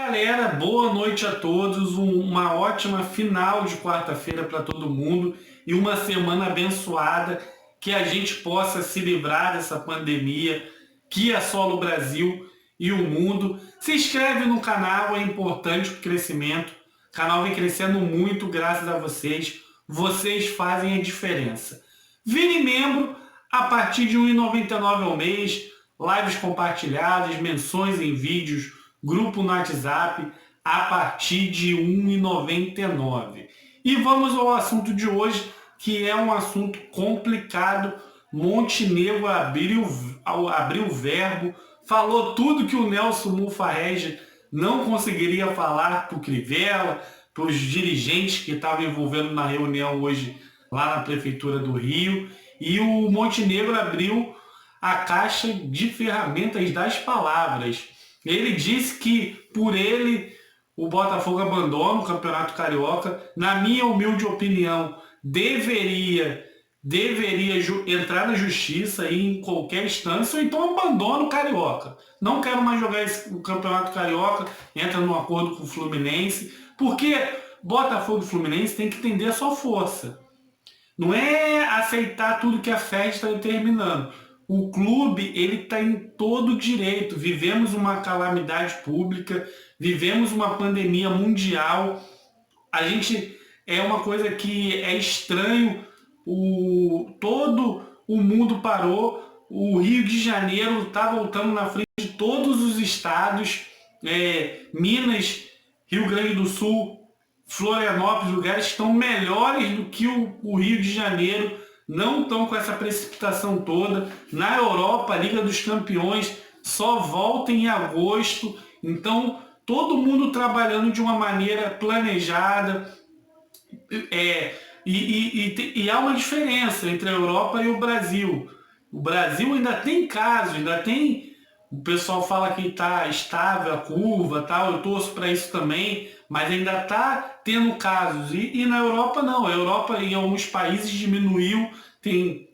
Galera, boa noite a todos. Uma ótima final de quarta-feira para todo mundo e uma semana abençoada, que a gente possa se livrar dessa pandemia que assola o Brasil e o mundo. Se inscreve no canal, é importante para o crescimento. O canal vem crescendo muito graças a vocês. Vocês fazem a diferença. Vire membro a partir de R$ 1,99 ao mês, lives compartilhadas, menções em vídeos, grupo no WhatsApp a partir de R$ 1,99. E vamos ao assunto de hoje, que é um assunto complicado. Montenegro abriu o verbo, falou tudo que o Nelson Mufarrege não conseguiria falar para o Crivella, para os dirigentes que estavam envolvendo na reunião hoje lá na Prefeitura do Rio. E o Montenegro abriu a caixa de ferramentas das palavras. Ele disse que, por ele, o Botafogo abandona o Campeonato Carioca. Na minha humilde opinião, deveria entrar na justiça e em qualquer instância, ou então abandona o Carioca. Não quero mais jogar o Campeonato Carioca, entra num acordo com o Fluminense, porque Botafogo e Fluminense tem que entender a sua força. Não é aceitar tudo que a FED está determinando. O clube ele está em todo direito. Vivemos uma calamidade pública, vivemos uma pandemia mundial. A gente é uma coisa que é estranho. Todo o mundo parou. O Rio de Janeiro está voltando na frente de todos os estados. Minas, Rio Grande do Sul, Florianópolis, lugares que estão melhores do que o Rio de Janeiro, não estão com essa precipitação toda. Na Europa, a Liga dos Campeões só volta em agosto, então todo mundo trabalhando de uma maneira planejada. E há uma diferença entre a Europa e o Brasil. O Brasil ainda tem casos, ainda tem. O pessoal fala que está estável a curva, tal. Eu torço para isso também, mas ainda está tendo casos. E na Europa não. A Europa em alguns países diminuiu, tem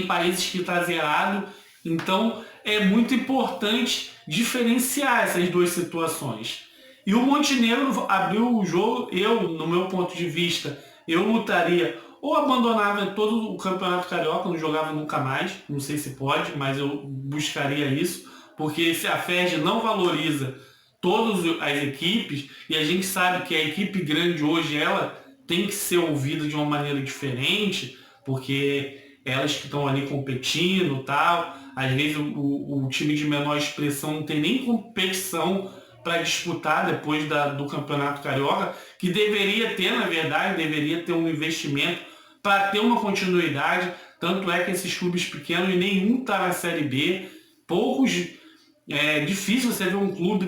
países que está zerado. Então é muito importante diferenciar essas duas situações. E o Montenegro abriu o jogo. No meu ponto de vista, eu lutaria ou abandonava todo o Campeonato Carioca, não jogava nunca mais, não sei se pode, mas eu buscaria isso, porque se a FERJ não valoriza todas as equipes, e a gente sabe que a equipe grande hoje, ela tem que ser ouvida de uma maneira diferente, porque elas que estão ali competindo e tal, às vezes o time de menor expressão não tem nem competição para disputar depois do Campeonato Carioca, que deveria ter, na verdade, deveria ter um investimento para ter uma continuidade. Tanto é que esses clubes pequenos, nenhum está na Série B, poucos. É difícil você ver um clube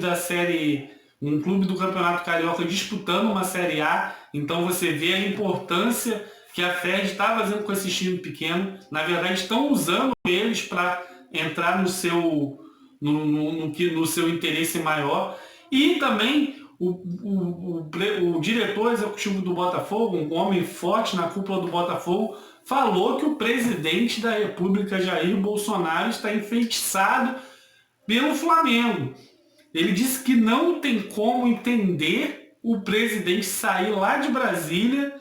um clube do Campeonato Carioca disputando uma Série A. Então você vê a importância que a FERJ está fazendo com esse time pequeno. Na verdade, estão usando eles para entrar no seu interesse maior. E também o diretor executivo do Botafogo, um homem forte na cúpula do Botafogo, falou que o presidente da República, Jair Bolsonaro, está enfeitiçado pelo Flamengo. Ele disse que não tem como entender o presidente sair lá de Brasília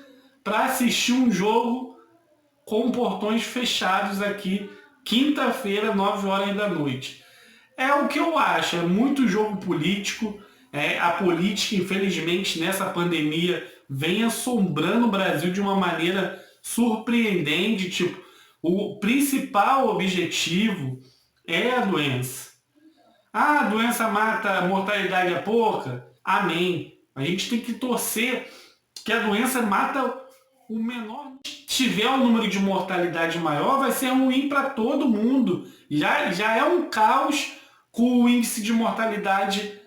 para assistir um jogo com portões fechados aqui, quinta-feira, 9 horas da noite. É o que eu acho, é muito jogo político. A política, infelizmente, nessa pandemia, vem assombrando o Brasil de uma maneira surpreendente. Tipo, o principal objetivo é a doença. Ah, a doença mata, a mortalidade é pouca? Amém. A gente tem que torcer que a doença mata o menor. Se tiver um número de mortalidade maior, vai ser ruim para todo mundo. Já é um caos com o índice de mortalidade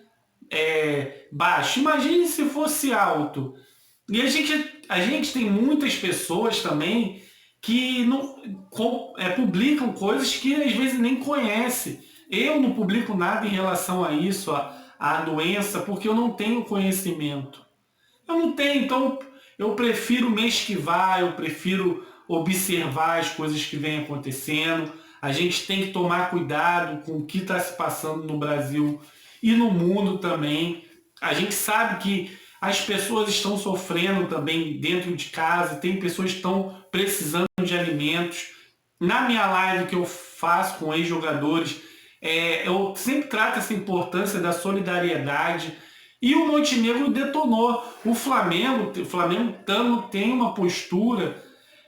baixo. Imagine se fosse alto. E a gente tem muitas pessoas também que publicam coisas que às vezes nem conhece. Eu não publico nada em relação a isso, a doença, porque eu não tenho conhecimento. Eu não tenho, então eu prefiro me esquivar, eu prefiro observar as coisas que vêm acontecendo. A gente tem que tomar cuidado com o que está se passando no Brasil e no mundo também. A gente sabe que as pessoas estão sofrendo também dentro de casa, tem pessoas que estão precisando de alimentos. Na minha live que eu faço com ex-jogadores, eu sempre trato essa importância da solidariedade. E o Montenegro detonou. O Flamengo tem uma postura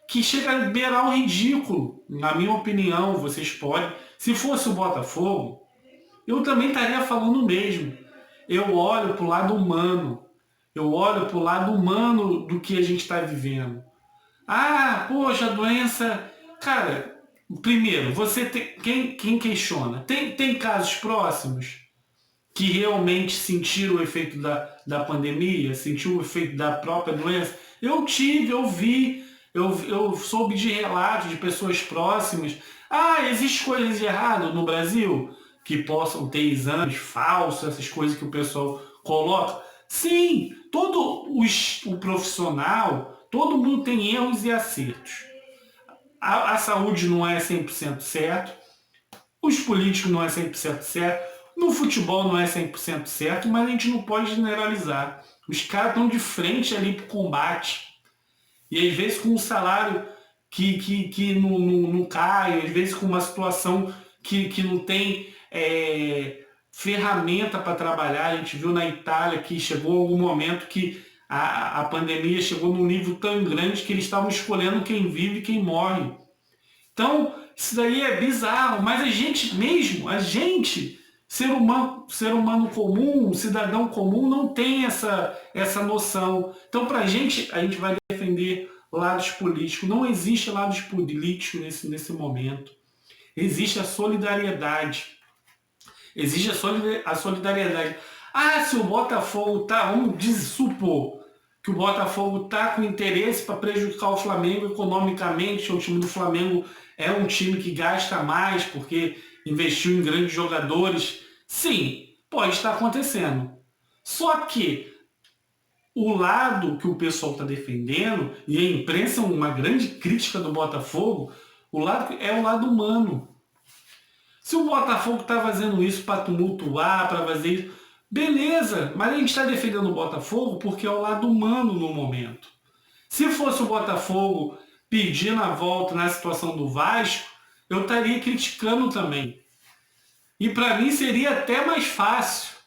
que chega a beirar o ridículo. Na minha opinião, vocês podem. Se fosse o Botafogo, eu também estaria falando o mesmo. Eu olho para o lado humano. Eu olho para o lado humano do que a gente está vivendo. Ah, poxa, a doença. Cara, primeiro, você tem. Quem questiona? Tem casos próximos que realmente sentiram o efeito da pandemia, sentiu o efeito da própria doença? Eu tive, eu vi, eu soube de relatos de pessoas próximas. Ah, existe coisas de errado no Brasil? Que possam ter exames falsos, essas coisas que o pessoal coloca? Sim, o profissional, todo mundo tem erros e acertos. A saúde não é 100% certo, os políticos não é 100% certo, no futebol não é 100% certo, mas a gente não pode generalizar. Os caras estão de frente ali para o combate. E às vezes com um salário que não cai, às vezes com uma situação que não tem ferramenta para trabalhar. A gente viu na Itália que chegou algum momento que a pandemia chegou num nível tão grande que eles estavam escolhendo quem vive e quem morre. Então, isso daí é bizarro, mas a gente mesmo, ser humano comum, cidadão comum, não tem essa noção. Então, a gente vai defender lados políticos. Não existe lados políticos nesse momento. Existe a solidariedade. Existe a solidariedade. Ah, se o Botafogo vamos supor que o Botafogo está com interesse para prejudicar o Flamengo economicamente, o time do Flamengo é um time que gasta mais porque investiu em grandes jogadores. Sim, pode estar acontecendo. Só que o lado que o pessoal está defendendo, e a imprensa é uma grande crítica do Botafogo, é o lado humano. Se o Botafogo está fazendo isso para tumultuar, para fazer isso, beleza, mas a gente está defendendo o Botafogo porque é o lado humano no momento. Se fosse o Botafogo pedindo a volta na situação do Vasco, eu estaria criticando também. E para mim seria até mais fácil.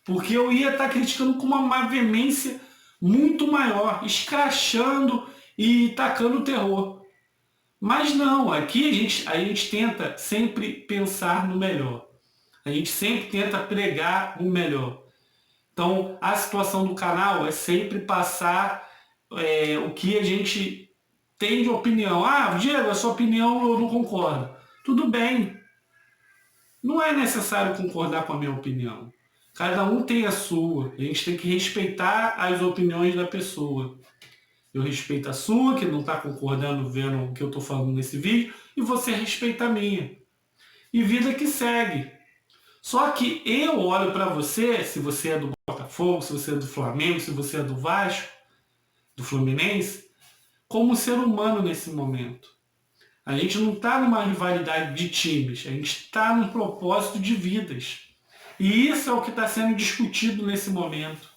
Porque eu ia estar criticando com uma veemência muito maior, escrachando e tacando terror. Mas não, aqui a gente tenta sempre pensar no melhor. A gente sempre tenta pregar o melhor. Então, a situação do canal é sempre passar o que a gente tem de opinião. Ah, Diego, a sua opinião eu não concordo. Tudo bem. Não é necessário concordar com a minha opinião. Cada um tem a sua. A gente tem que respeitar as opiniões da pessoa. Eu respeito a sua, que não está concordando vendo o que eu estou falando nesse vídeo, e você respeita a minha. E vida que segue. Só que eu olho para você, se você é do Botafogo, se você é do Flamengo, se você é do Vasco, do Fluminense, como ser humano nesse momento. A gente não está numa rivalidade de times, a gente está num propósito de vidas. E isso é o que está sendo discutido nesse momento.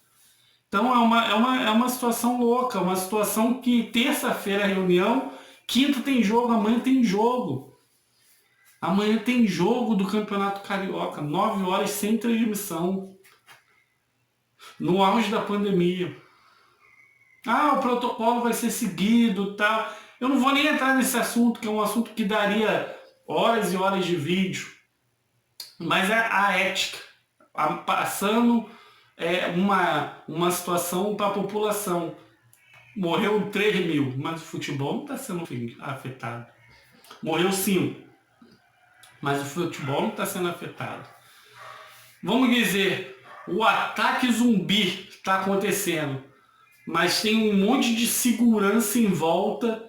Então é uma situação louca, uma situação que terça-feira é reunião, quinta tem jogo, amanhã tem jogo. Amanhã tem jogo do Campeonato Carioca, 9 horas sem transmissão. No auge da pandemia. Ah, o protocolo vai ser seguido, tal. Eu não vou nem entrar nesse assunto, que é um assunto que daria horas e horas de vídeo. Mas é a ética. Passando uma situação para a população. Morreu 3 mil, mas o futebol não está sendo afetado. Morreu 5, mas o futebol não está sendo afetado. Vamos dizer, o ataque zumbi está acontecendo, mas tem um monte de segurança em volta,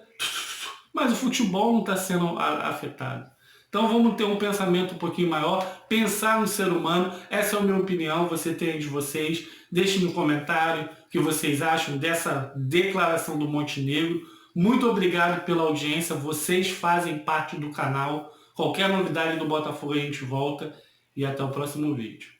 mas o futebol não está sendo afetado. Então vamos ter um pensamento um pouquinho maior, pensar no ser humano. Essa é a minha opinião, você tem a de vocês. Deixe no comentário o que vocês acham dessa declaração do Montenegro. Muito obrigado pela audiência, vocês fazem parte do canal. Qualquer novidade do Botafogo a gente volta. e até o próximo vídeo.